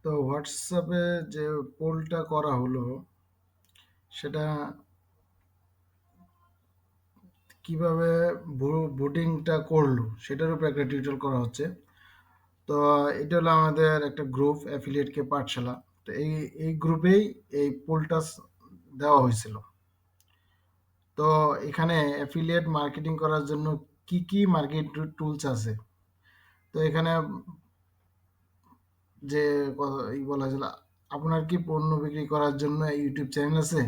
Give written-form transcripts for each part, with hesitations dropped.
তো হোয়াটসঅ্যাপে যে পোলটা করা হলো সেটা কিভাবে ভোটিংটা করলো সেটার উপর একটা টিউটোরিয়াল করা হচ্ছে। তো এটা হলো আমাদের একটা গ্রুপ অ্যাফিলিয়েটকে পাঠশালা। তো এই গ্রুপেই এই পোলটা দেওয়া হয়েছিল। তো এখানে অ্যাফিলিয়েট মার্কেটিং করার জন্য কি কি মার্কেট টুলস আছে। তো এখানে যে বলা হয়েছিল, আপনার কি পণ্য বিক্রি করার জন্য ইউটিউব চ্যানেল আছে,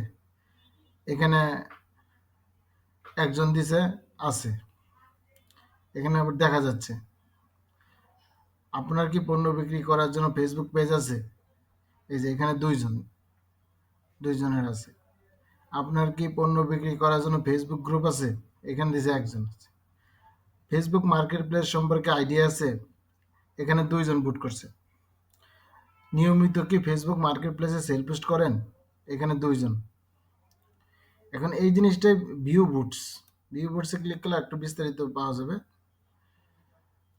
এখানে একজন দিছে আছে, এখানে আবার দেখা যাচ্ছে। আপনার কি পণ্য বিক্রি করার জন্য ফেসবুক পেজ আছে, এই যে এখানে দুইজনের আছে। আপনার কি পণ্য বিক্রি করার জন্য ফেসবুক গ্রুপ আছে, এখানে দিছে একজন আছে। ফেসবুক মার্কেট প্লেস সম্পর্কে আইডিয়া আছে, এখানে দুইজন বুট করছে। নিয়মিত কি ফেসবুক মার্কেট প্লেসে সেল পোস্ট করেন, এখানে দুইজন। এখন এই জিনিসটাই ভিউ বুটসে ক্লিক করলে একটু বিস্তারিত পাওয়া যাবে।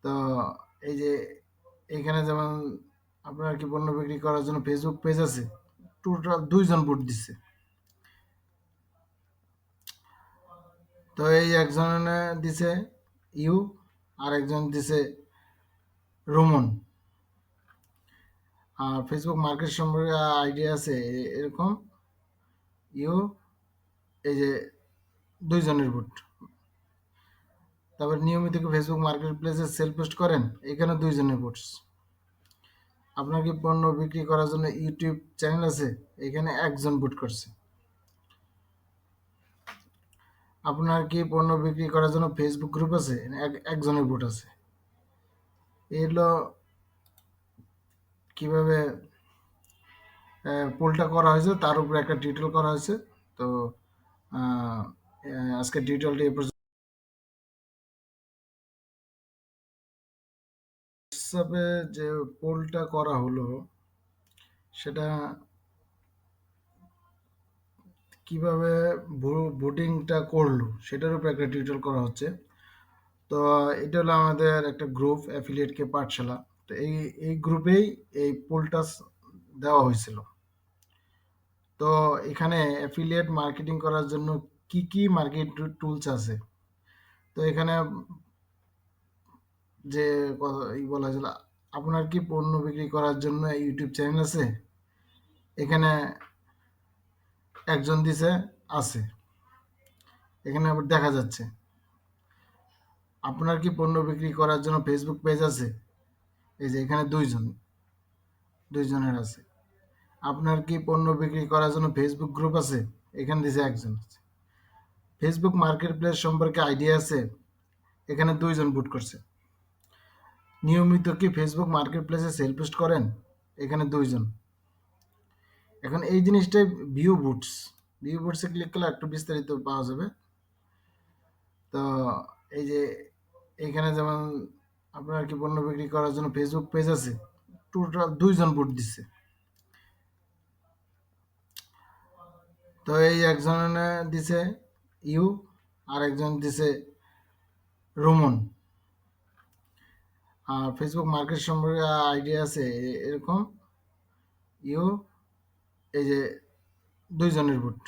তো এই যে এখানে যেমন আপনার কি পণ্য বিক্রি করার জন্য ফেসবুক পেজ আছে, টোটাল দুইজন বুট দিচ্ছে। তো এই একজনে দিছে ইউ, আর একজন দিছে রোমন। আর ফেসবুক মার্কেট সম্পর্কে আইডিয়া আছে এরকম ইউ, এই যে দুইজনের বুট। তারপর নিয়মিত কি ফেসবুক মার্কেট প্লেসে সেল পোস্ট করেন, এখানে দুইজনের বুটস। আপনার কি পণ্য বিক্রি করার জন্য ইউটিউব চ্যানেল আছে, এখানে একজন বুট করছে। আপনার কি পণ্য বিক্রি করার জন্য ফেসবুক গ্রুপ আছে, একজনের বুট আছে। এগুলো কিভাবে পোলটা করা হয়েছে তার উপরে একটা টিউটোরিয়াল করা হয়েছে। তো আজকে টিউটোরিয়ালটি এই পর্যন্ত। হোয়াটসঅ্যাপে যে পোলটা করা হলো সেটা কিভাবে ভোটিংটা করলো সেটার উপর একটা টিউটোরিয়াল করা হচ্ছে। তো এটা হলো আমাদের একটা গ্রুপ অ্যাফিলিয়েটকে পাঠশালা। তো এই গ্রুপেই এই পোলটা দেওয়া হয়েছিল। তো এখানে অ্যাফিলিয়েট মার্কেটিং করার জন্য কি কি মার্কেট টুলস আছে। তো এখানে যে বলা হয়েছিল, আপনার কি পণ্য বিক্রি করার জন্য ইউটিউব চ্যানেল আছে, এখানে একজন দিছে আছে, এখানে আবার দেখা যাচ্ছে। আপনার কি পণ্য বিক্রি করার জন্য ফেসবুক পেজ আছে, এই যে এখানে দুইজনের আছে। আপনার কি পণ্য বিক্রি করার জন্য ফেসবুক গ্রুপ আছে, এখানে দিছে একজন আছে। ফেসবুক মার্কেট প্লেস সম্পর্কে আইডিয়া আছে, এখানে দুইজন বুট করছে। নিয়মিত কি ফেসবুক মার্কেট প্লেসে সেল পোস্ট করেন, এখানে দুইজন। এখন এই জিনিসটাই ভিউ বুটসে ক্লিক করলে একটু বিস্তারিত পাওয়া যাবে। তো এই যে এখানে যেমন আপনার কি পণ্য বিক্রি করার জন্য ফেসবুক পেজ আছে, টোটাল দুইজন বুট দিচ্ছে। তো এই একজনে দিছে ইউ, আর একজন দিছে রোমন। আর ফেসবুক মার্কেট সম্পর্কে আইডিয়া আছে এরকম ইউ, এই যে দুইজনের বুট।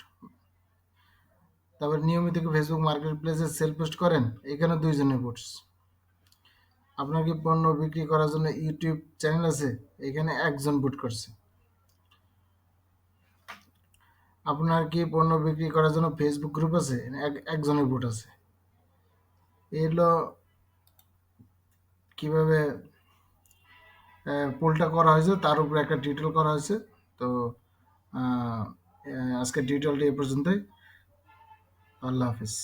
তারপর নিয়মিত কি ফেসবুক মার্কেট প্লেসে সেল পোস্ট করেন, এখানে দুইজনের বুটস। আপনার কি পণ্য বিক্রি করার জন্য ইউটিউব চ্যানেল আছে, এখানে একজন বুট করছে। আপনার কি পণ্য বিক্রি করার জন্য ফেসবুক গ্রুপ আছে, একজনের বুট আছে। এগুলো কিভাবে পোলটা করা হয়েছে তার উপরে একটা টিউটোরিয়াল করা হয়েছে। তো আজকের টিউটোরিয়ালটি এই পর্যন্তই। আল্লাহ হাফিজ।